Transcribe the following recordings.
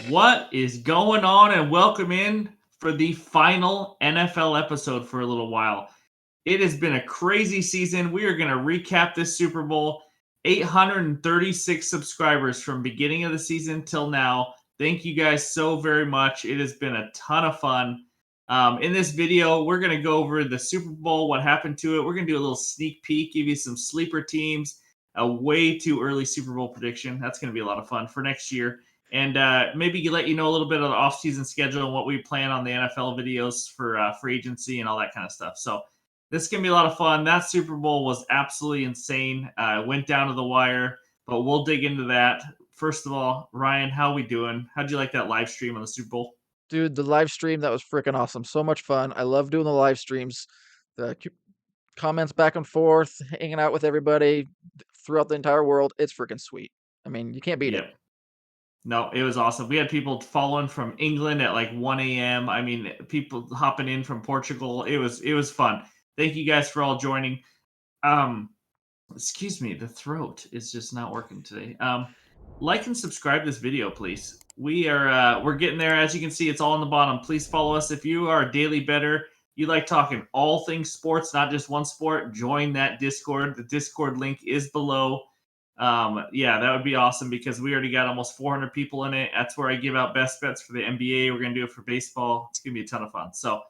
What is going on? And welcome in for the final NFL episode for a little while. It has been a crazy season. We are going to recap this Super Bowl. 836 subscribers from beginning of the season till now. Thank you guys so very much. It has been a ton of fun. In this video, we're going to go over the Super Bowl, what happened to it. We're going to do a little sneak peek, give you some sleeper teams, a way too early Super Bowl prediction. That's going to be a lot of fun for next year. And maybe let you know a little bit of the off-season schedule and what we plan on the NFL videos for free agency and all that kind of stuff. So this is going to be a lot of fun. That Super Bowl was absolutely insane. Went down to the wire, but we'll dig into that. First of all, Ryan, how we doing? How'd you like that live stream on the Super Bowl? Dude, the live stream, that was freaking awesome. So much fun. I love doing the live streams. The comments back and forth, hanging out with everybody throughout the entire world. It's freaking sweet. I mean, you can't beat it. Yep. No, it was awesome. We had people following from England at like 1 a.m. I mean, people hopping in from Portugal. It was fun. Thank you guys for all joining. Um, Excuse me, the throat is just not working today. Like and subscribe to this video, please. We're getting there. As you can see, it's all on the bottom. Please follow us if you are a daily bettor. You like talking all things sports, not just one sport. Join that Discord. The Discord link is below. Yeah, that would be awesome because we already got almost 400 people in it. That's where I give out best bets for the NBA. We're gonna do it for baseball. It's gonna be a ton of fun. So,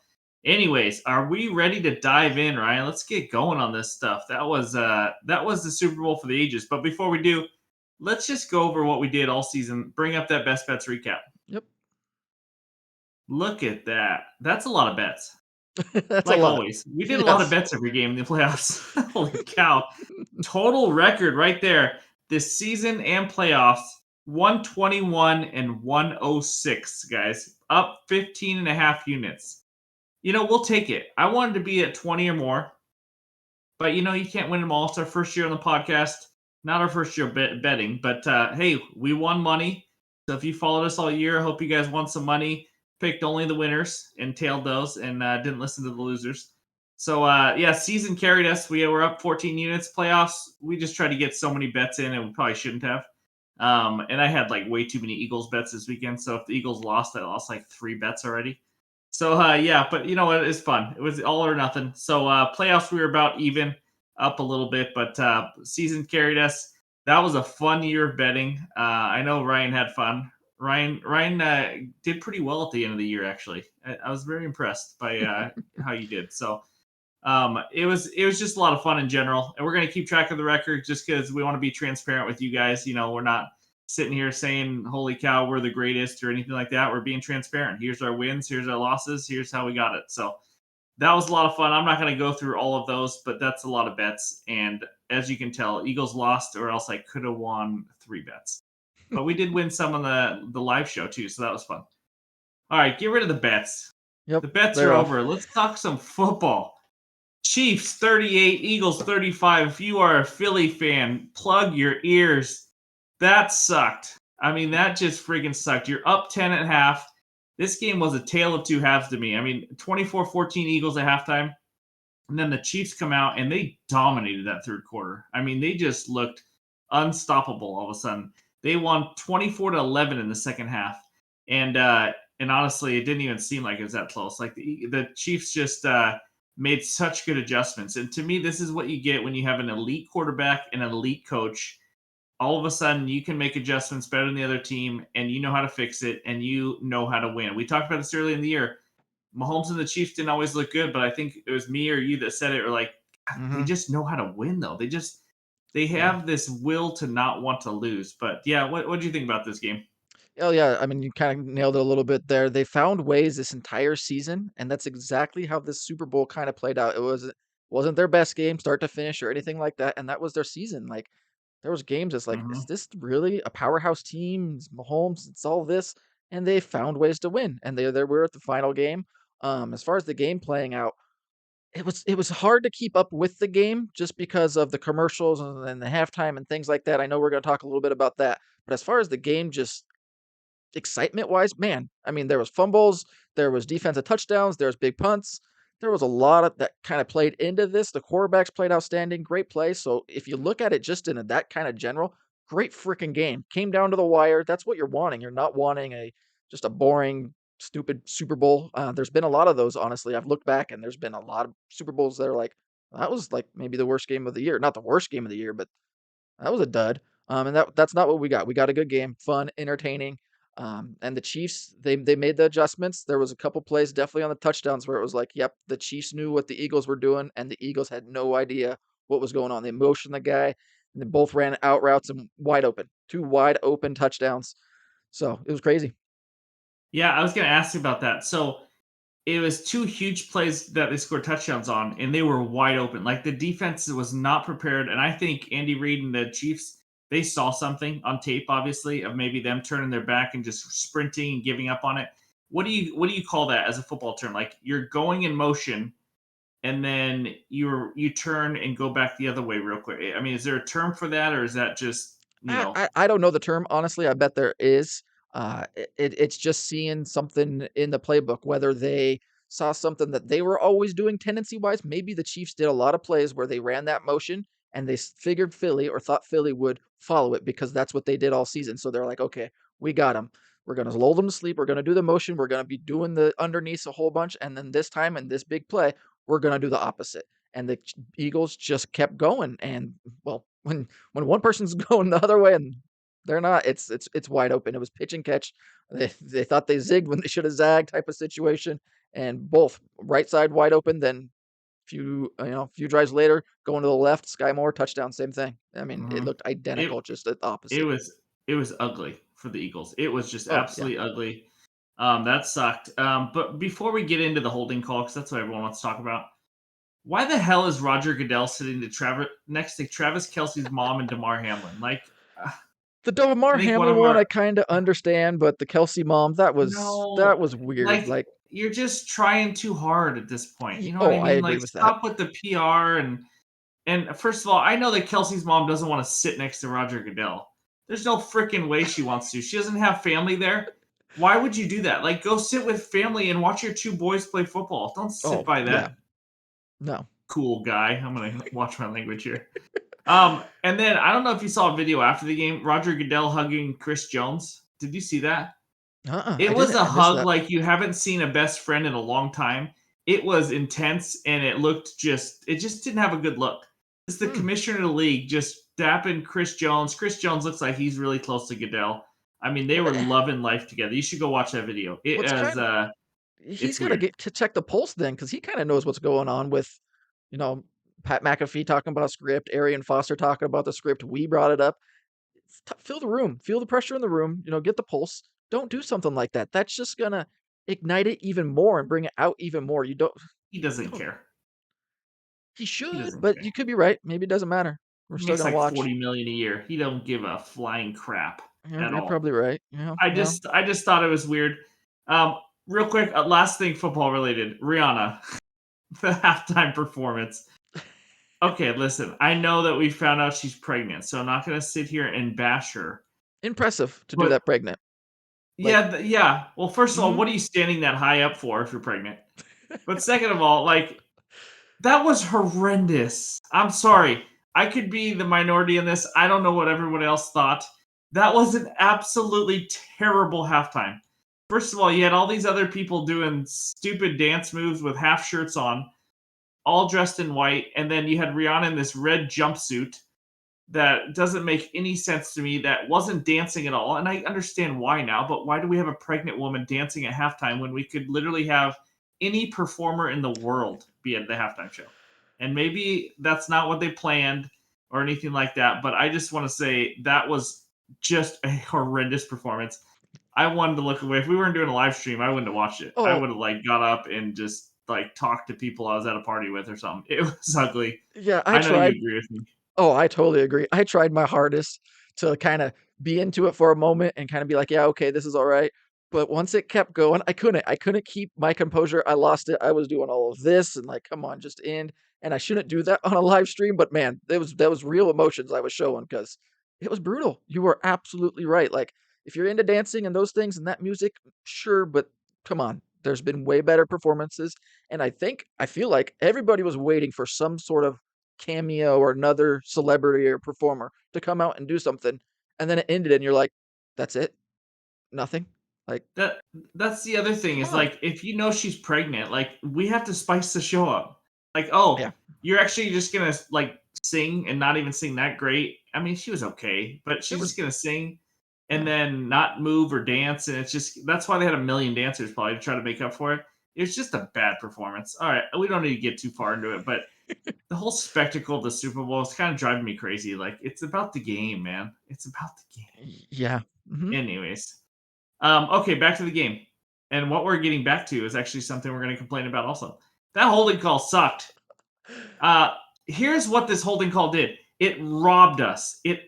anyways, are we ready to dive in, Ryan? Let's get going on this stuff. That was the Super Bowl for the ages. But before we do, let's just go over what we did all season. Bring up that best bets recap. Yep. Look at that. That's a lot of bets. That's a Like lot. always, we did a lot of Yes. bets every game in the playoffs. Holy cow. Total record right there. This season and playoffs 121 and 106, guys. Up 15 and a half units. We'll take it. I wanted to be at 20 or more, but you can't win them all. It's our first year on the podcast, not our first year betting, but hey, we won money. So if you followed us all year, I hope you guys won some money. Picked only the winners and tailed those and didn't listen to the losers. So yeah, season carried us. We were up 14 units. Playoffs, we just tried to get so many bets in, and we probably shouldn't have. And I had like way too many Eagles bets this weekend. So if the Eagles lost, I lost like 3 bets already. So yeah, but you know what? It's fun. It was all or nothing. So playoffs, we were about even, up a little bit, but season carried us. That was a fun year of betting. I know Ryan had fun. Ryan did pretty well at the end of the year. Actually, I was very impressed by how you did. So it was just a lot of fun in general, and we're gonna keep track of the record just because we want to be transparent with you guys. We're not sitting here saying "Holy cow, we're the greatest" or anything like that. We're being transparent. Here's our wins. Here's our losses. Here's how we got it. So that was a lot of fun. I'm not going to go through all of those, but that's a lot of bets. And as you can tell, Eagles lost, or else I could have won 3 bets. But we did win some on the live show too, so that was fun. All right, get rid of the bets. Yep. The bets They're are off. over. Let's talk some football. Chiefs 38, Eagles 35. If you are a Philly fan, plug your ears. That sucked. I mean, that just freaking sucked. You're up 10 at half. This game was a tale of two halves to me. I mean, 24-14 Eagles at halftime. And then the Chiefs come out and they dominated that third quarter. I mean, they just looked unstoppable all of a sudden. They won 24-11 in the second half. And honestly, it didn't even seem like it was that close. Like the Chiefs just made such good adjustments. And to me, this is what you get when you have an elite quarterback and an elite coach. All of a sudden, you can make adjustments better than the other team, and you know how to fix it, and you know how to win. We talked about this early in the year. Mahomes and the Chiefs didn't always look good, but I think it was me or you that said it, or like, they Mm-hmm. just know how to win, though. They Yeah. have this will to not want to lose. But yeah, what do you think about this game? Oh yeah. I mean, you kind of nailed it a little bit there. They found ways this entire season, and that's exactly how this Super Bowl kind of played out. It wasn't their best game, start to finish, or anything like that, and that was their season. Like there was games that's like, is Mm-hmm. this really a powerhouse team? Is Mahomes, it's all this, and they found ways to win, and they were at the final game. As far as the game playing out, it was hard to keep up with the game just because of the commercials and the halftime and things like that. I know we're going to talk a little bit about that, but as far as the game, just excitement wise, man, I mean, there was fumbles, there was defensive touchdowns, there was big punts. There was a lot of that kind of played into this. The quarterbacks played outstanding, great play. So if you look at it just in that kind of general, great freaking game. Came down to the wire. That's what you're wanting. You're not wanting just a boring, stupid Super Bowl. There's been a lot of those, honestly. I've looked back and there's been a lot of Super Bowls that are like, that was like maybe the worst game of the year. Not the worst game of the year, but that was a dud. And that's not what we got. We got a good game, fun, entertaining. And the Chiefs, they made the adjustments. There was a couple plays definitely on the touchdowns where it was like, yep, the Chiefs knew what the Eagles were doing, and the Eagles had no idea what was going on. They motioned the guy, and they both ran out routes and wide open, two wide open touchdowns. So it was crazy. Yeah, I was going to ask you about that. So it was two huge plays that they scored touchdowns on, and they were wide open. Like the defense was not prepared, and I think Andy Reid and the Chiefs, they saw something on tape, obviously, of maybe them turning their back and just sprinting and giving up on it. What do you call that as a football term? Like you're going in motion, and then you turn and go back the other way real quick. I mean, is there a term for that, or is that just I don't know the term, honestly. I bet there is. It's just seeing something in the playbook, whether they saw something that they were always doing tendency wise. Maybe the Chiefs did a lot of plays where they ran that motion and they figured Philly or thought Philly would follow it because that's what they did all season. So they're like, okay, we got them. We're going to lull them to sleep. We're going to do the motion. We're going to be doing the underneath a whole bunch. And then this time in this big play, we're going to do the opposite. And the Eagles just kept going. And well, when one person's going the other way and they're not, it's wide open. It was pitch and catch. They thought they zigged when they should have zagged type of situation, and both right side wide open. Then few drives later, going to the left, Sky Moore touchdown, same thing. I mean, it Mhm. looked identical, it just the it opposite. was it was ugly for the Eagles. It was just Oh yeah, absolutely ugly. That sucked. But before we get into the holding call, because that's what everyone wants to talk about, why the hell is Roger Goodell sitting next to Travis Kelsey's mom and Damar Hamlin? Like, uh, the Damar I think one Hamlin of one our I kind of understand, but the Kelsey mom that no, was weird. like Like, you're just trying too hard at this point. You know what oh, I I mean? agree Like, with that. stop with the PR and first of all, I know that Kelsey's mom doesn't want to sit next to Roger Goodell. There's no freaking way she wants to. She doesn't have family there. Why would you do that? Like, go sit with family and watch your two boys play football. Don't sit Oh by yeah, that no. cool guy. I'm gonna watch my language here. And then I don't know if you saw a video after the game, Roger Goodell hugging Chris Jones. Did you see that? It I was didn't. a I missed hug that. like you haven't seen a best friend in a long time. It was intense and it just didn't have a good look. It's the Hmm. commissioner of the league just dapping Chris Jones. Chris Jones looks like he's really close to Goodell. I mean, they were Well, loving life together. You should go watch that video. It what's is kind he's it's got to weird. get to check the pulse then, because he kind of knows what's going on with, you know, Pat McAfee talking about a script, Arian Foster talking about the script. We brought it up. Feel the room, feel the pressure in the room. Get the pulse. Don't do something like that. That's just gonna ignite it even more and bring it out even more. You don't. He doesn't Don't. care. He He should, doesn't but care. you could be right. Maybe it doesn't matter. We're He still makes gonna like watch. 40 million a year. He don't give a flying crap at You're all. probably right. Yeah, I yeah. just I just thought it was weird. Real quick, last thing football related. Rihanna, the halftime performance. Okay, listen, I know that we found out she's pregnant, so I'm not gonna sit here and bash her. Impressive to do But that pregnant. Like, yeah, yeah. Well, first of all, mm, what are you standing that high up for if you're pregnant? But second of all, like that was horrendous. I'm sorry. I could be the minority in this. I don't know what everyone else thought. That was an absolutely terrible halftime. First of all, you had all these other people doing stupid dance moves with half shirts on, all dressed in white, and then you had Rihanna in this red jumpsuit that doesn't make any sense to me, that wasn't dancing at all. And I understand why now, but why do we have a pregnant woman dancing at halftime when we could literally have any performer in the world be at the halftime show? And maybe that's not what they planned or anything like that, but I just want to say that was just a horrendous performance. I wanted to look away. If we weren't doing a live stream, I wouldn't have watched it. I oh, would have like got up and just like talked to people I was at a party with or something. It was ugly. yeah, I I know you tried. agree with me. Oh, I totally agree. I tried my hardest to kinda be into it for a moment and kinda be like, "Yeah, okay, this is alright." But once it kept going, I couldn't. I couldn't keep my composure. I lost it. I was doing all of this and like, "Come on, just end." And I shouldn't do that on a live stream, but man, that was real emotions I was showing because it was brutal. You were absolutely right. Like, if you're into dancing and those things and that music, sure, but come on. There's been way better performances, and I feel like everybody was waiting for some sort of cameo or another celebrity or performer to come out and do something. and then it ended, and you're like, "That's it? Nothing?" Like, That that's the other thing come is on. like if you know she's pregnant, like we have to spice the show up. Like, Yeah, oh, you're actually just gonna like sing and not even sing that great. I mean, she was okay, but it she's was just gonna sing and yeah. then not move or dance, and it's just that's why they had a million dancers probably to try to make up for it. It was just a bad performance. All right, we don't need to get too far into it, but the whole spectacle of the Super Bowl is kind of driving me crazy. Like, it's about the game, man. It's about the game. Yeah. Mhm. Anyways, okay, back to the game. And what we're getting back to is actually something we're going to complain about also. That holding call sucked. Uh, Here's what this holding call did. It robbed us. It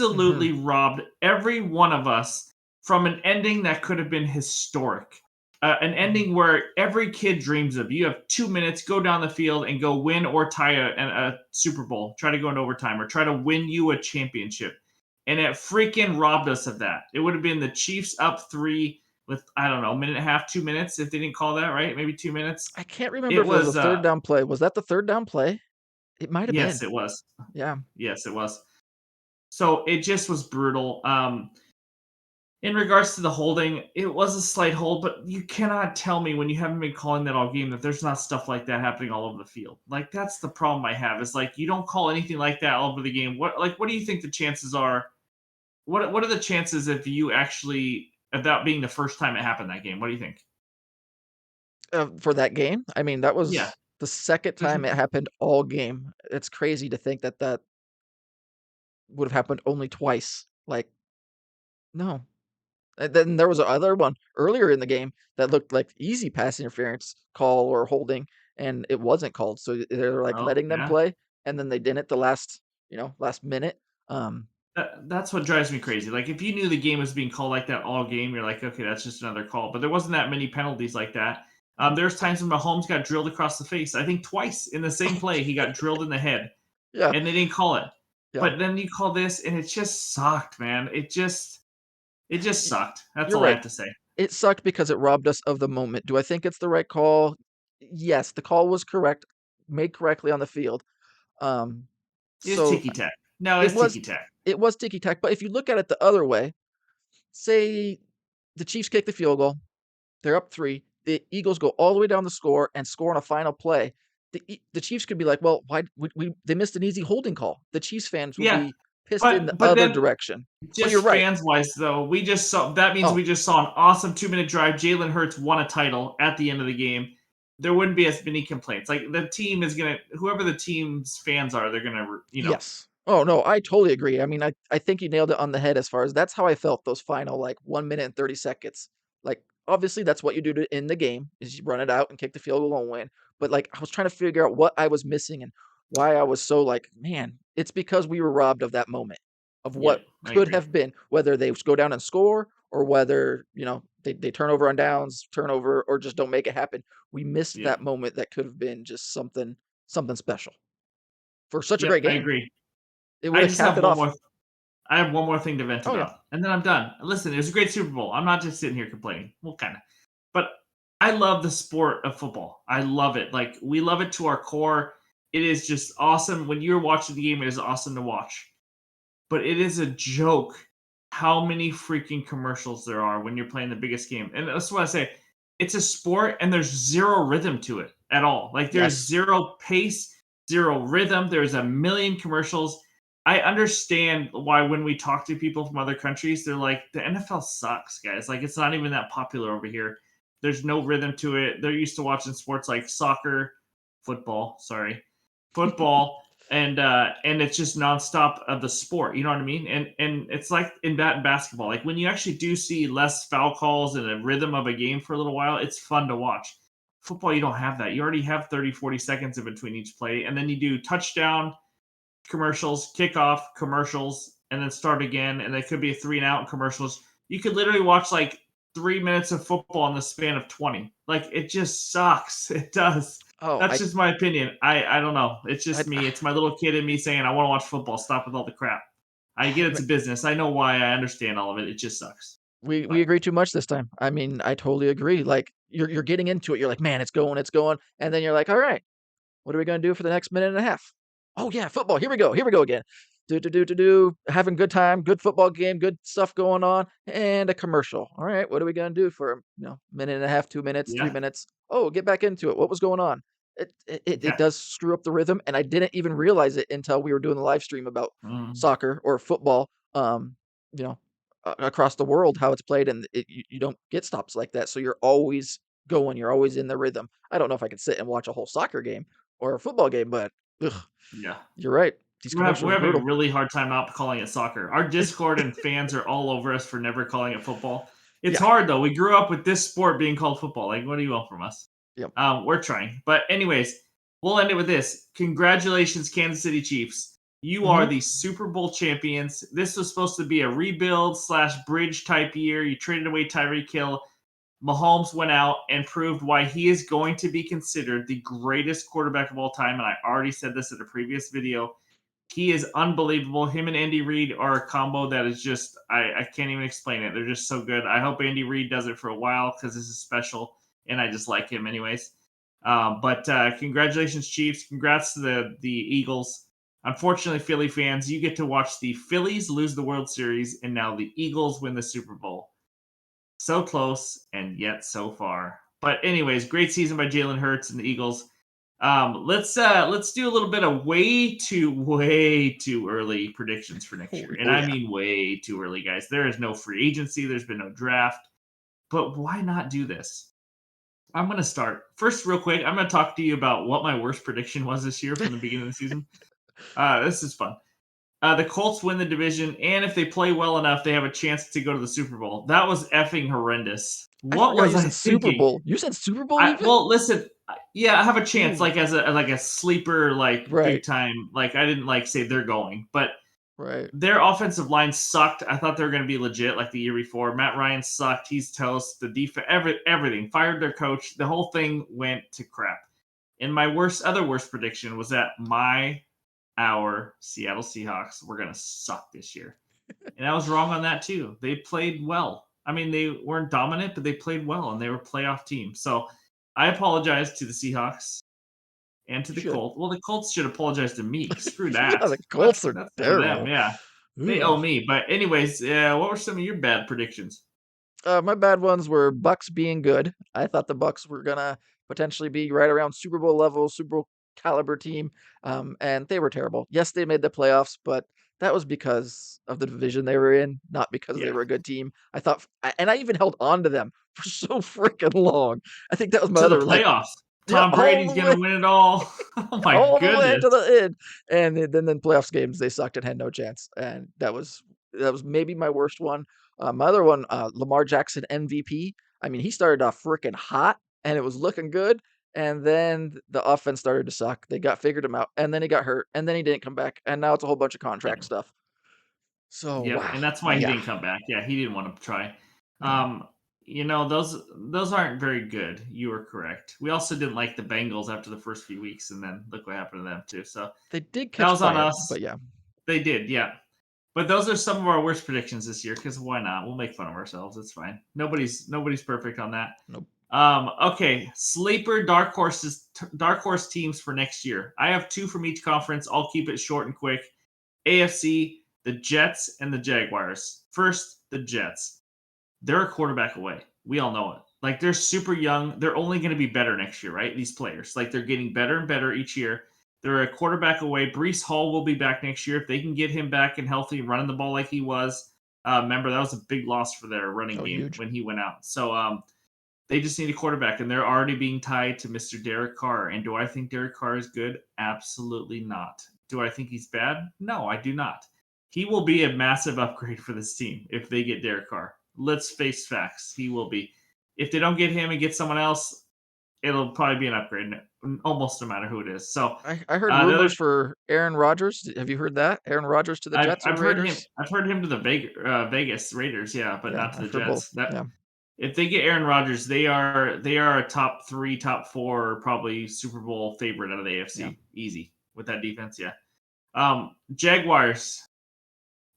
Mhm. absolutely robbed every one of us from an ending that could have been historic. An Mhm. ending where every kid dreams of. You have 2 minutes, go down the field and go win or tie a Super Bowl. Try to go into overtime or try to win you a championship. And it freaking robbed us of that. It would have been the Chiefs up three with, I don't know, a minute and a half, 2 minutes if they didn't call that, right? Maybe 2 minutes. I can't remember It if it was a was, third down play. Was that the third down play? It might have yes, been. it was. Yeah. Yes, it was. So it just was brutal. In regards to the holding, it was a slight hold, but you cannot tell me when you haven't been calling that all game that there's not stuff like that happening all over the field. Like that's the problem I have is like you don't call anything like that all over the game. What do you think the chances are? What are the chances of you actually of that being the first time it happened that game? What do you think? For that game? I mean, that Yeah, was the second there's time it happened all game. It's crazy to think that that would have happened only twice. Like, no. And then there was another one earlier in the game that looked like easy pass interference call or holding, and it wasn't called. So they're like oh letting them yeah. play, and then they didn't the last, last minute. Um, That's what drives me crazy. Like if you knew the game was being called like that all game, you're like, okay, that's just another call. But there wasn't that many penalties like that. There's times when Mahomes got drilled across the face. I think twice in the same oh, play he got drilled in the head, yeah, and they didn't call it. yeah. But then you call this, and it just sucked, man. It just Y- sucked. That's You're all I right. have to say. It sucked because it robbed us of the moment. Do I think it's the right call? Yes, the call was correct, made correctly on the field. Um, It's so ticky tack. No, it it's was ticky tack. it was ticky tack. But if you look at it the other way, say the Chiefs kick the field goal, they're up three. The Eagles go all the way down the score and score on a final play. The Chiefs could be like, well, why they missed an easy holding call? The Chiefs fans would Yeah, be pissed in the but other then direction. But you're just right. fans wise, though, we just saw that means Oh, we just saw an awesome 2 minute drive. Jalen Hurts won a title at the end of the game. There wouldn't be as many complaints. Like the team is gonna, whoever the team's fans are, they're gonna. yes. Oh no, I totally agree. I mean, I think you nailed it on the head as far as that's how I felt those final like 1 minute and 30 seconds. Like obviously that's what you do in the game is you run it out and kick the field goal and win. But like I was trying to figure out what I was missing and why I was so like, man, it's because we were robbed of that moment of Yeah, what I could agree. have been, whether they go down and score or whether, they turn over on downs, turnover, or just don't make it happen. We missed Yeah, that moment that could have been just something special for such a yep, great I game. agree. It would I have just capped have it one off. more. I have one more thing to vent Oh yeah. about, and then I'm done. Listen, it was a great Super Bowl. I'm not just sitting here complaining. Well, kind of, but I love the sport of football. I love it. Like we love it to our core. It is just awesome. When you're watching the game, it is awesome to watch. But it is a joke how many freaking commercials there are when you're playing the biggest game. And that's what I say. It's a sport and there's zero rhythm to it at all. Like there's Yes. zero pace, zero rhythm. There's a million commercials. I understand why when we talk to people from other countries, they're like, the NFL sucks, guys. Like it's not even that popular over here. There's no rhythm to it. They're used to watching sports like soccer, football, sorry, football, and it's just nonstop of the sport. You know what I mean? And it's like in basketball. Like when you actually do see less foul calls and a rhythm of a game for a little while, it's fun to watch. Football, you don't have that. You already have 30, 40 seconds in between each play, and then you do touchdown commercials, kickoff commercials, and then start again. And there could be a three and out commercials. You could literally watch like 3 minutes of football in the span of 20. Like it just sucks. It does. Oh, That's just my opinion. I don't know. It's I, just me. It's my little kid in me saying I want to watch football. Stop with all the crap. I get it's a business. I know why. I understand all of it. It just sucks. we But agree too much this time. I mean, I totally agree. Like you're getting into it. You're like, man, it's going, and then you're like, all right, what are we gonna do for the next minute and a half? Oh yeah, football. Here we go. Here we go again. having good time, good football game, good stuff going on, and a commercial. All right, what are we gonna do for minute and a half, 2 minutes, Yeah. 3 minutes? Oh, get back into it. What was going on? It Yeah. does screw up the rhythm, and I didn't even realize it until we were doing the live stream about Mm. soccer or football. You know, across the world, how it's played, and you don't get stops like that, so you're always going, you're always in the rhythm. I don't know if I could sit and watch a whole soccer game or a football game, but ugh, Yeah. you're right. These We're commercials are having a brutal. really hard time not calling it soccer. Our Discord and fans are all over us for never calling it football. It's Yeah. hard though. We grew up with this sport being called football. Like, what do you want from us? Yep. We're trying. But anyways, we'll end it with this. Congratulations, Kansas City Chiefs. You are Mhm. the Super Bowl champions. This was supposed to be a rebuild / bridge type year. You traded away Tyreek Hill. Mahomes went out and proved why he is going to be considered the greatest quarterback of all time. And I already said this in a previous video. He is unbelievable. Him and Andy Reid are a combo that is just, I can't even explain it. They're just so good. I hope Andy Reid does it for a while because this is special, and I just like him anyways. But congratulations, Chiefs. Congrats to the Eagles. Unfortunately, Philly fans, you get to watch the Phillies lose the World Series, and now the Eagles win the Super Bowl. So close and yet so far. But anyways, great season by Jalen Hurts and the Eagles. Let's do a little bit of way too early predictions for next year. And Oh I yeah. mean way too early, guys. There is no free agency, there's been no draft. But why not do this? I'm gonna start. First, real quick, I'm gonna talk to you about what my worst prediction was this year from the beginning of the season. This is fun. The Colts win the division, and if they play well enough, they have a chance to go to the Super Bowl. That was effing horrendous. I What forgot was you I said Super thinking? Bowl. You said Super Bowl even? Well, listen, yeah, I have a chance, Ooh. like as a sleeper, like Right. big time. Like I didn't like say they're going, but Right. their offensive line sucked. I thought they were going to be legit, like the year before. Matt Ryan sucked. He's toast. The defense, everything. Fired their coach. The whole thing went to crap. And my other worst prediction was that our Seattle Seahawks were going to suck this year. And I was wrong on that too. They played well. I mean, they weren't dominant, but they played well and they were a playoff team. So I apologize to the Seahawks and to You the should. Colts. Well, the Colts should apologize to me. Screw Yeah, that. the Colts are That's for them. terrible. Yeah, they Ooh. owe me. But anyways, what were some of your bad predictions? My bad ones were Bucks being good. I thought the Bucks were gonna potentially be right around Super Bowl level, Super Bowl caliber team, and they were terrible. Yes, they made the playoffs, but that was because of the division they were in, not because they Yeah, were a good team. I thought, and I even held on to them for so freaking long. I think that was my to the other playoffs. yeah, Tom all Brady's the gonna way, win it all. Oh my all the way goodness. to the end. And then playoffs games they sucked and had no chance. And that was maybe my worst one. My other one, Lamar Jackson MVP. I mean, he started off freaking hot and it was looking good. And then the offense started to suck. They got figured him out, and then he got hurt, and then he didn't come back, and now it's a whole bunch of contract stuff. So Yep, wow, and that's why he yeah, didn't come back. Yeah, he didn't want to try. no, Um, those aren't very good. You were correct. We also didn't like the Bengals after the first few weeks, and then look what happened to them too. So they did that catch was on fire, us. but yeah, They did, yeah. But those are some of our worst predictions this year. Because why not? We'll make fun of ourselves. It's fine. Nobody's perfect on that. nope. Okay, sleeper dark horse teams for next year. I have two from each conference. I'll keep it short and quick. AFC, the Jets and the Jaguars. First, the Jets. They're a quarterback away. We all know it. Like they're super young. They're only going to be better next year, right? These players, like they're getting better and better each year. They're a quarterback away. Brees Hall will be back next year if they can get him back and healthy, running the ball like he was. Remember that was a big loss for their running Oh, game huge. when he went out. So they just need a quarterback, and they're already being tied to Mr. Derek Carr. And do I think Derek Carr is good? Absolutely not. Do I think he's bad? No, I do not. He will be a massive upgrade for this team if they get Derek Carr. Let's face facts. He will be. If they don't get him and get someone else, it'll probably be an upgrade, almost no matter who it is. So I heard the other, rumors for Aaron Rodgers. Have you heard that? Aaron Rodgers to the Jets or I've heard him. Raiders? I've heard him to the Vegas Raiders, yeah, but Yeah, not to the I've heard both. Jets. That Yeah, if they get Aaron Rodgers, they are a top three, top four, probably Super Bowl favorite out of the yeah. AFC. Easy with that defense, yeah. Jaguars.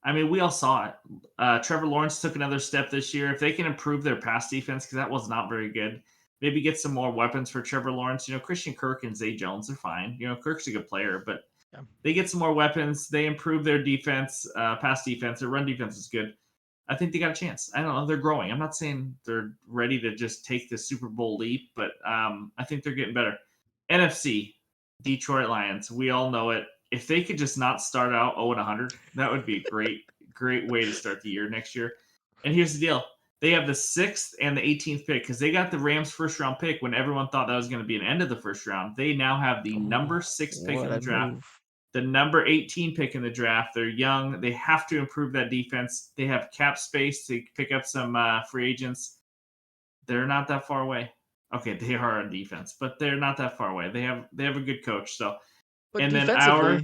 I mean, we all saw it. Trevor Lawrence took another step this year. If they can improve their pass defense, because that was not very good, maybe get some more weapons for Trevor Lawrence. Christian Kirk and Zay Jones are fine. Kirk's a good player, but Yeah. They get some more weapons. They improve their defense, pass defense. Their run defense is good. I think they got a chance. I don't know. They're growing. I'm not saying they're ready to just take the Super Bowl leap, but I think they're getting better. NFC, Detroit Lions. We all know it. If they could just not start out 0-100, that would be a great way to start the year next year. And here's the deal: they have the 6th and the 18th pick because they got the Rams' first round pick when everyone thought that was going to be an end of the first round. They now have the number Oh, 6 pick what in the a draft, move. the number 18 pick in the draft. They're young. They have to improve that defense. They have cap space to pick up some free agents. They're not that far away. Okay, they are on defense, but they're not that far away. They have a good coach. So, But and then our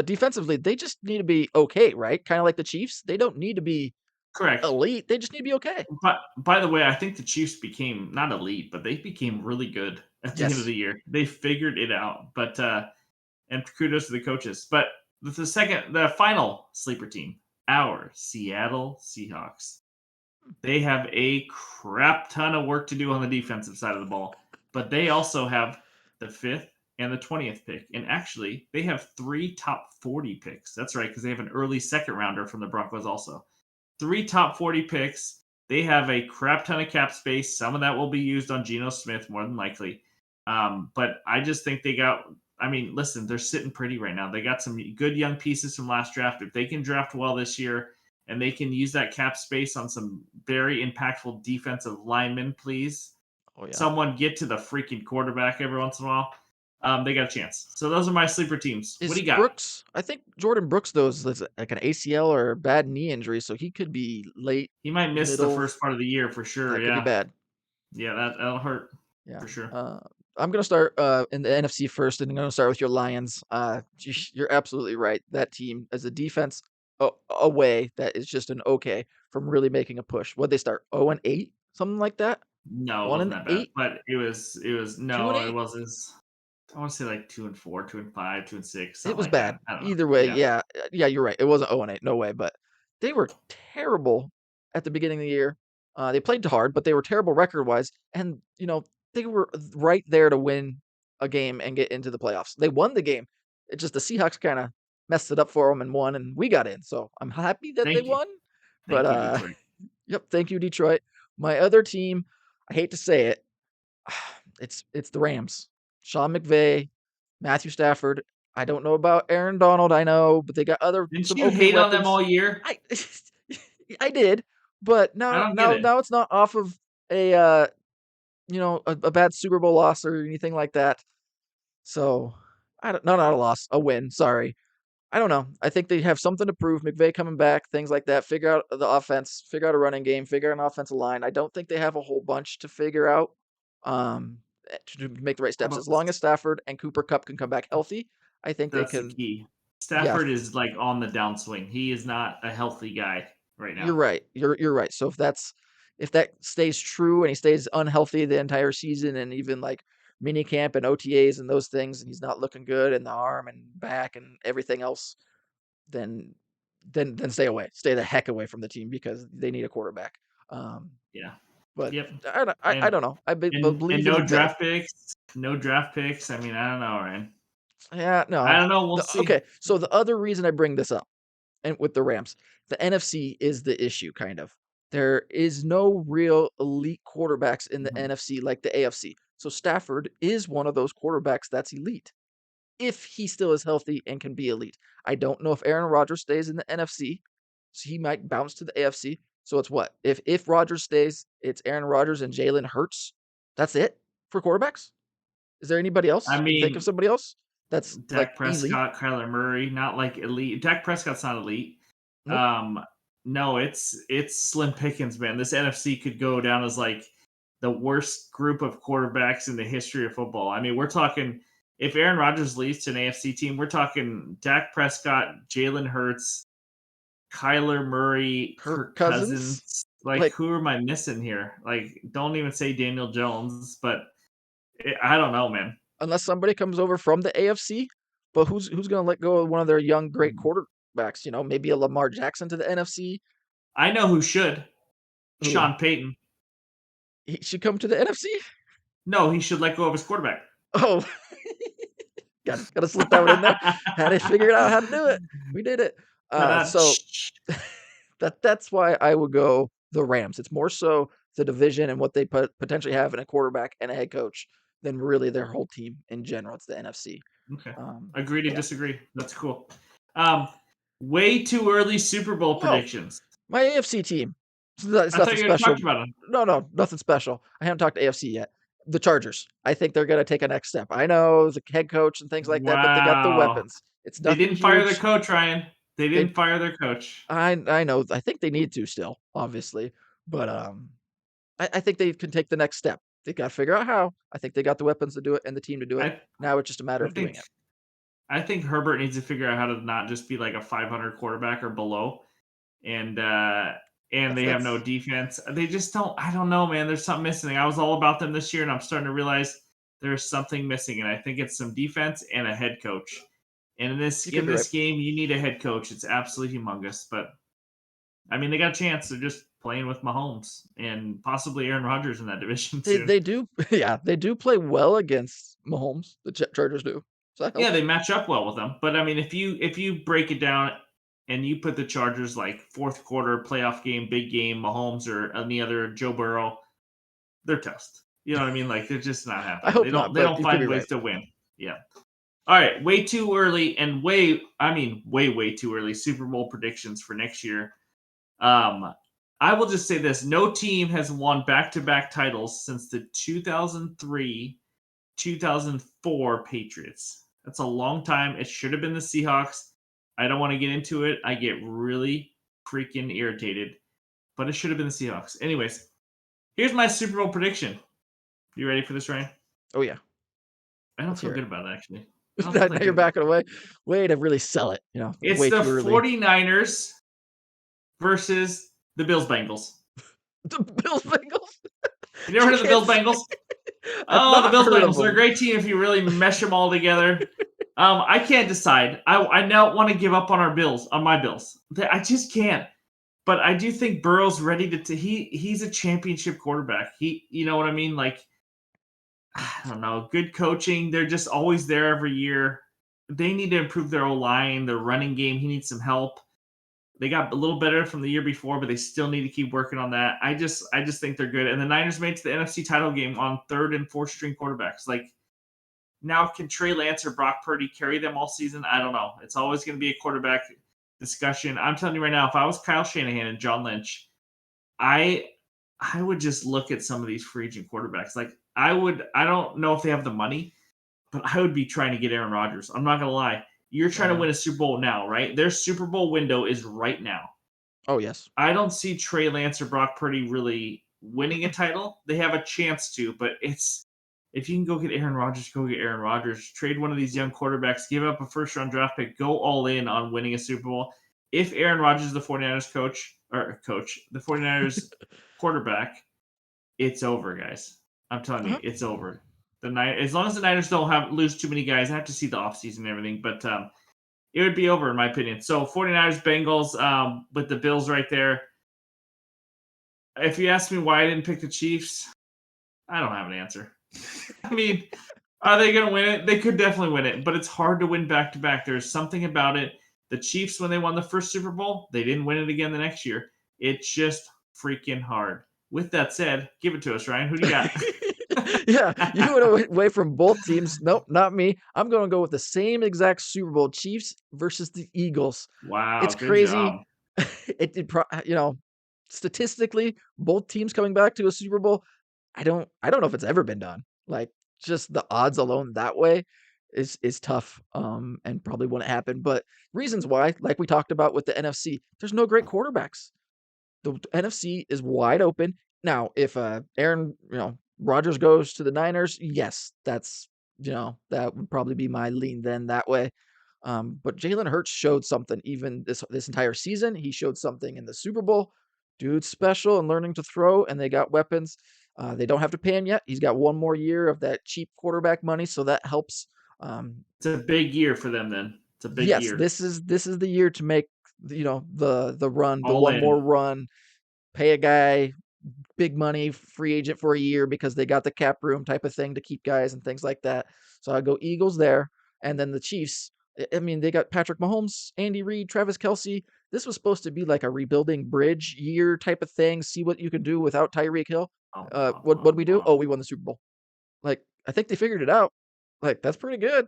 defensively, they just need to be okay, right? Kind of like the Chiefs. They don't need to be correct. elite. They just need to be okay. But by the way, I think the Chiefs became not elite, but they became really good at the end of Yes. the year. They figured it out. But and kudos to the coaches. But the final sleeper team, our Seattle Seahawks. They have a crap ton of work to do on the defensive side of the ball, but they also have the 5th and the 20th pick. And actually, they have 3 top 40 picks. That's right, because they have an early second rounder from the Broncos also. 3 top 40 picks. They have a crap ton of cap space. Some of that will be used on Geno Smith, more than likely. But I just think they got. I mean, listen, they're sitting pretty right now. They got some good young pieces from last draft. If they can draft well this year and they can use that cap space on some very impactful defensive linemen, please, Oh yeah. someone get to the freaking quarterback every once in a while. They got a chance. So those are my sleeper teams. What do Is you got? Brooks? I think Jordan Brooks though is like an ACL or a bad knee injury, so he could be late, He might miss the middle. first part of the year for sure. That could be Yeah, bad. yeah, that'll hurt Yeah. for sure. I'm gonna start in the NFC first, and I'm gonna start with your Lions. You're absolutely right. That team as a defense away, that is just an okay from really making a push. What they start 0-8, something like that. No, it One wasn't and that bad, eight, but it was two and no, it eight. wasn't. I want to say like 2-4, 2-5, 2-6, It something was like that. bad. I don't know. Either way, Yeah, yeah, yeah, you're right. It wasn't 0-8, no way. But they were terrible at the beginning of the year. They played hard, but they were terrible record wise, and they were right there to win a game and get into the playoffs. They won the game. It just the Seahawks kind of messed it up for them and won, and we got in. So I'm happy that they thank you, won. But thank you, Detroit. yep, thank you, Detroit. My other team, I hate to say it, it's the Rams. Sean McVay, Matthew Stafford. I don't know about Aaron Donald, I know, but they got Didn't some you okay hate on them weapons. all year? I I did, but I now don't get now it. now it's not off of a a bad Super Bowl loss or anything like that. So I don't not a loss, a win. Sorry. I don't know. I think they have something to prove. McVay coming back, things like that. Figure out the offense, figure out a running game, figure out an offensive line. I don't think they have a whole bunch to figure out um, to make the right How steps. about As long this? as Stafford and Cooper Cup can come back healthy, I think they That's the can. key. Yeah, Stafford is like on the downswing. He is not a healthy guy right you're now. right. You're right. So if that stays true and he stays unhealthy the entire season and even like mini camp and OTAs and those things, and he's not looking good in the arm and back and everything else, then then stay away. Stay the heck away from the team because they need a quarterback. Um, Yeah. but Yep. I And don't know. and Believe in no McVay. draft picks. No draft picks. I mean, I don't know, Ryan. Yeah, I no. don't know. We'll see. Okay, so the other reason I bring this up and with the Rams, the NFC is the issue kind of. There is no real elite quarterbacks in the Mhm. NFC like the AFC. So Stafford is one of those quarterbacks that's elite if he still is healthy and can be elite. I don't know if Aaron Rodgers stays in the NFC, so he might bounce to the AFC. So it's what? If Rodgers stays, it's Aaron Rodgers and Jalen Hurts. That's it for quarterbacks? Is there anybody else? I Can you think of mean, somebody else that's like Dak elite? Prescott, Kyler Murray, not like elite. Dak Prescott's not elite. Nope. Um, no, it's slim pickings, man. This NFC could go down as like the worst group of quarterbacks in the history of football. I mean, we're talking if Aaron Rodgers leads to an AFC team, we're talking Dak Prescott, Jalen Hurts, Kyler Murray, Kirk Kirk Cousins? Cousins. Like, Like who am I missing here? Like, don't even say Daniel Jones, but I don't know, man. unless somebody comes over from the AFC, but who's going to let go of one of their young great quarterbacks, maybe a Lamar Jackson to the NFC? I know who should. Who? Sean Payton. He should come to the NFC? No, he should let go of his quarterback. Oh. Gotta slip that one in there. Had to figure out how to do it. We did it. So Ta-da. that's why I would go the Rams. It's more so the division and what they potentially have in a quarterback and a head coach than really their whole team in general. It's the NFC. Okay. Um, Agree to yeah. disagree. That's cool. Um, way too early Super Bowl Oh, predictions. my AFC team. It's I thought nothing you had special. talked about them. No, nothing special. I haven't talked to AFC yet. The Chargers. I think they're going to take a next step. I know the head coach and things like that, but they got the Wow. weapons. It's They nothing didn't fire their huge. coach, Ryan. They They, didn't fire their coach. I know. I think they need to still, obviously, but I think they can take the next step. They got to figure out how. I think they got the weapons to do it and the team to do it. I Now it's just a matter I of doing think it. I think Herbert needs to figure out how to not just be like a 500 quarterback or below, and uh, and they have no That's defense. They just don't. I don't know, man. There's something missing. I was all about them this year, and I'm starting to realize there's something missing, and I think it's some defense and a head coach. And in this you could in be right. this game, you need a head coach. It's absolutely humongous. But I mean, they got a chance. They're just playing with Mahomes and possibly Aaron Rodgers in that division soon. They do yeah, they do play well against Mahomes. The Chargers do. So that Yeah, helps. they match up well with them. But I mean, if you break it down and you put the Chargers like fourth quarter playoff game, big game, Mahomes or any other Joe Burrow, they're toast. You know what I mean? Like they're just not I happening. They hope don't not, they but don't you could be find right. ways to win. Yeah. All right, way too early and way too early Super Bowl predictions for next year. Um I will just say this, no team has won back-to-back titles since the 2003 2004 Patriots. That's a long time. It should have been the Seahawks. I don't want to get into it. I get really freaking irritated, but it should have been the Seahawks. Anyways, here's my Super Bowl prediction. You ready for this, Ryan? Oh yeah, I don't let's feel hear good it. about it, actually. I don't feel Now that you're good about backing away. Way to really sell it. it. It's Way the too early. 49ers versus the Bills Bengals. The Bills Bengals. You never You heard of the can't Bills say Bengals? I've Oh, the not Bills heard of Bengals. They're a them. great team if you really mesh them all together. I can't decide. I now want to give up on our Bills, on my Bills. I just can't. But I do think Burrow's ready to. He's a championship quarterback. You know what I mean? Like I don't know, good coaching. They're just always there every year. They need to improve their O line, their running game. He needs some help. They got a little better from the year before, but they still need to keep working on that. I just think they're good. And the Niners made it to the NFC title game on third and fourth string quarterbacks. Like now, can Trey Lance or Brock Purdy carry them all season? I don't know. It's always going to be a quarterback discussion. I'm telling you right now, if I was Kyle Shanahan and John Lynch, I I would just look at some of these free agent quarterbacks. Like I would. I don't know if they have the money, but I would be trying to get Aaron Rodgers. I'm not gonna lie. You're trying to win a Super Bowl now, right? Their Super Bowl window is right now. Oh yes. I don't see Trey Lance or Brock Purdy really winning a title. They have a chance to, but it's if you can go get Aaron Rodgers, go get Aaron Rodgers. Trade one of these young quarterbacks, give up a first round draft pick, go all in on winning a Super Bowl. If Aaron Rodgers is the 49ers the 49ers quarterback, it's over, guys. I'm telling you, Uh-huh. it's over. As long as the Niners don't have lose too many guys, I have to see the offseason and everything, but it would be over in my opinion. So 49ers, Bengals, with the Bills right there. If you ask me why I didn't pick the Chiefs, I don't have an answer. I mean, are they going to win it? They could definitely win it, but it's hard to win back to back. There's something about it. The Chiefs, when they won the first Super Bowl, they didn't win it again the next year. It's just freaking hard. With that said, give it to us, Ryan. Who do you got? Yeah, you went away from both teams. Nope, not me. I'm going to go with the same exact Super Bowl, Chiefs versus the Eagles. It's Wow, good crazy. job. It did, statistically, both teams coming back to a Super Bowl. I don't know if it's ever been done. Like just the odds alone that way is tough. And probably wouldn't happen. But reasons why, like we talked about with the NFC, there's no great quarterbacks. The NFC is wide open. Now, if Aaron, Rodgers goes to the Niners, yes, that would probably be my lean then that way. But Jalen Hurts showed something even this entire season. He showed something in the Super Bowl. Dude's special and learning to throw, and they got weapons. They don't have to pay him yet. He's got one more year of that cheap quarterback money, so that helps. It's a big year for them then. It's a big Yes, year. this is the year to make the run, the All one more in. run, pay a guy big money free agent for a year because they got the cap room type of thing to keep guys and things like that. So I go Eagles there. And then the Chiefs, I mean, they got Patrick Mahomes, Andy Reid, Travis Kelce. This was supposed to be like a rebuilding bridge year type of thing. See what you can do without Tyreek Hill. What we do? Oh, we won the Super Bowl. Like, I think they figured it out. Like, that's pretty good.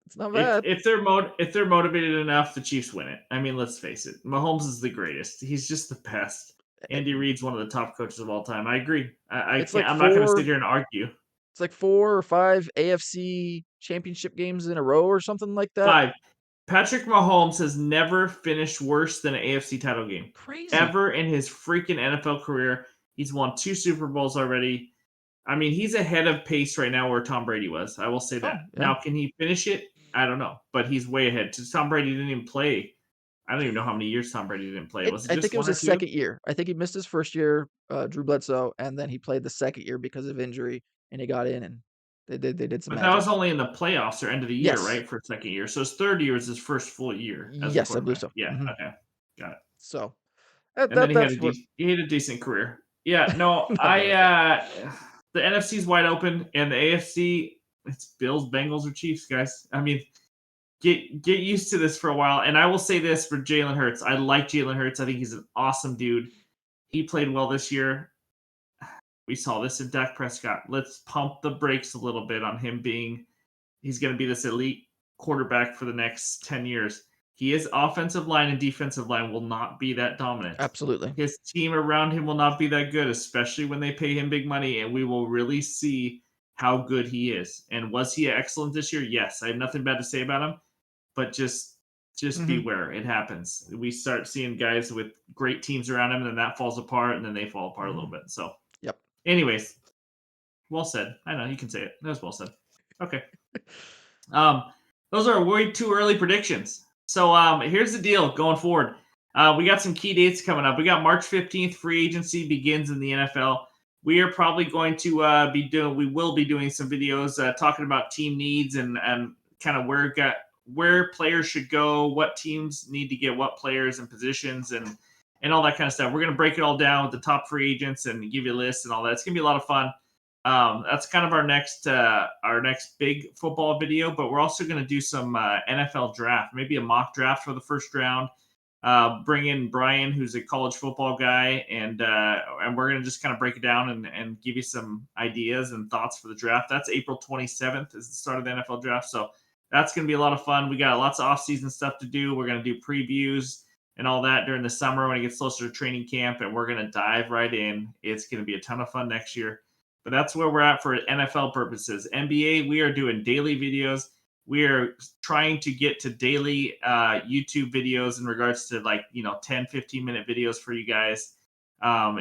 It's not If bad. if they're motivated enough, the Chiefs win it. I mean, let's face it. Mahomes is the greatest. He's just the best. Andy Reid's one of the top coaches of all time. I agree. I It's like can't. I'm not going to sit four. here and argue. It's like 4 or 5 AFC championship games in a row or something like that. 5. Patrick Mahomes has never finished worse than an AFC title game Crazy. ever in his freaking NFL career. He's won 2 Super Bowls already. I mean, he's ahead of pace right now where Tom Brady was. I will say Oh, that. yeah. Now, can he finish it? I don't know, but he's way ahead. Tom Brady didn't even play. I don't even know how many years Tom Brady didn't play. Was it I just think it was 1 or his 2? second year. I think he missed his first year, Drew Bledsoe, and then he played the second year because of injury, and he got in, and they did some But that magic. was only in the playoffs or end of the year, Yes. right? For second year. So his third year was his first full year as a Yes, I believe quarterback. so. Yeah. Mhm. Okay. Got it. So, And then that's what he had a decent career. Yeah. No, not bad at all. the NFC's wide open, and the AFC, it's Bills, Bengals, or Chiefs, guys. I mean, get used to this for a while. And I will say this for Jalen Hurts. I like Jalen Hurts. I think he's an awesome dude. He played well this year. We saw this in Dak Prescott. Let's pump the brakes a little bit on him being he's going to be this elite quarterback for the next 10 years. His offensive line and defensive line will not be that dominant. Absolutely. His team around him will not be that good, especially when they pay him big money, and we will really see how good he is. And was he excellent this year? Yes. I have nothing bad to say about him, but just Mhm. beware. It happens. We start seeing guys with great teams around him, and then that falls apart, and then they fall apart a little Mhm. bit. So, Yep. anyways, well said. I know you can say it. That was well said. Okay. Um, those are way too early predictions. So here's the deal going forward. We got some key dates coming up. We got March 15th, free agency begins in the NFL. We are probably going to we will be doing some videos talking about team needs and kind of where players should go, what teams need to get what players and positions and all that kind of stuff. We're going to break it all down with the top free agents and give you a list and all that. It's going to be a lot of fun. That's kind of our next big football video, but we're also going to do some NFL draft, maybe a mock draft for the first round. Bring in Brian, who's a college football guy, and we're going to just kind of break it down and give you some ideas and thoughts for the draft. That's April 27th is the start of the NFL draft, so that's going to be a lot of fun. We got lots of off-season stuff to do. We're going to do previews and all that during the summer when it gets closer to training camp, and we're going to dive right in. It's going to be a ton of fun next year. But that's where we're at for NFL purposes. NBA, we are doing daily videos. We are trying to get to daily YouTube videos in regards to 10, 15-minute videos for you guys.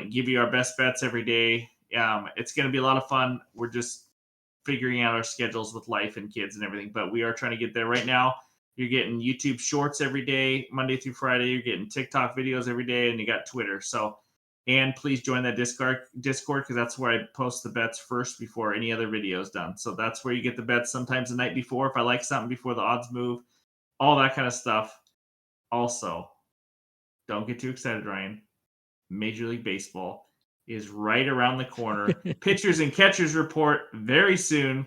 Give you our best bets every day. It's going to be a lot of fun. We're just figuring out our schedules with life and kids and everything, but we are trying to get there right now. You're getting YouTube shorts every day, Monday through Friday. You're getting TikTok videos every day, and you got Twitter. So, and please join that Discord because that's where I post the bets first before any other video is done. So that's where you get the bets sometimes the night before if I like something before the odds move, all that kind of stuff. Also, don't get too excited, Ryan. Major League Baseball is right around the corner. Pitchers and catchers report very soon.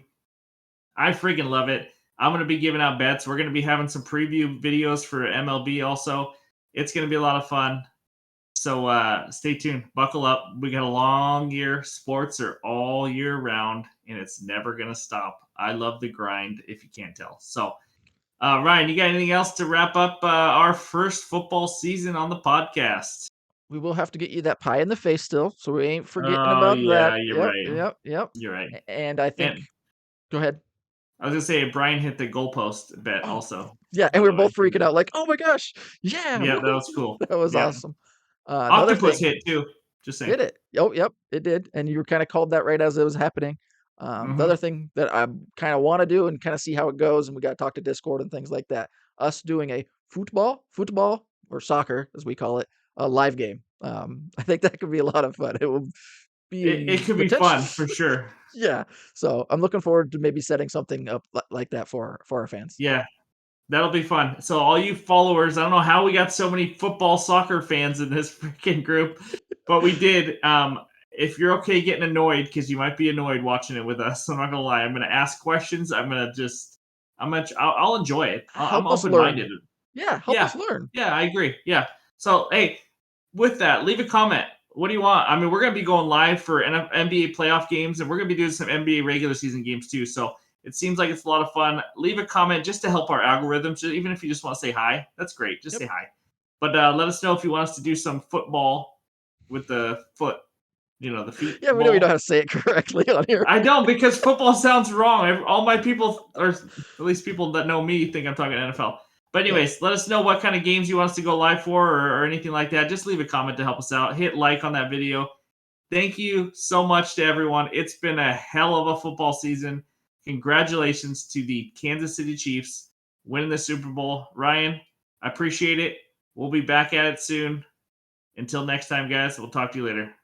I freaking love it. I'm going to be giving out bets. We're going to be having some preview videos for MLB also. It's going to be a lot of fun. So stay tuned. Buckle up. We got a long year. Sports are all year round, and it's never going to stop. I love the grind, if you can't tell. So, Ryan, you got anything else to wrap up our first football season on the podcast? We will have to get you that pie in the face still, so we ain't forgetting Oh, about that. yeah, you're Yep, right. yep, yep. You're right. And I think And go ahead. I was going to say, Brian hit the goalpost bet Oh, also, yeah, and by we the were way. both freaking out like, "Oh my gosh, yeah, Yeah, that woohoo." was cool. That was Yeah. awesome. The other Octopus thing hit too. Just saying. did it? Oh, yep, it did, and you kinda called that right as it was happening. The other Mm-hmm. thing that I kinda wanna do and kinda see how it goes, and we gotta talk to Discord and things like that, us doing a football, or soccer, as we call it, a live game. I think that could be a lot of fun. It will It be could be potential. fun for sure. Yeah, so I'm looking forward to maybe setting something up like that for our fans. Yeah. That'll be fun. So all you followers, I don't know how we got so many football soccer fans in this freaking group, but we did. If you're okay getting annoyed, because you might be annoyed watching it with us, I'm not gonna lie. I'm gonna ask questions. I'll enjoy it. I'm Help us learn. open-minded. Yeah, help Yeah. us learn. Yeah, I agree. Yeah. So, hey, with that, leave a comment. What do you want? I mean, we're going to be going live for NBA playoff games, and we're going to be doing some NBA regular season games too. So it seems like it's a lot of fun. Leave a comment just to help our algorithms. Even if you just want to say hi, that's great. Just Yep. say hi. But let us know if you want us to do some football with the foot, the feet Yeah, we know you know how ball. to say it correctly on here. I don't, because football sounds wrong. All my people, or at least people that know me, think I'm talking NFL. But Yep. anyways, let us know what kind of games you want us to go live for, or anything like that. Just leave a comment to help us out. Hit like on that video. Thank you so much to everyone. It's been a hell of a football season. Congratulations to the Kansas City Chiefs winning the Super Bowl. Ryan, I appreciate it. We'll be back at it soon. Until next time, guys, we'll talk to you later.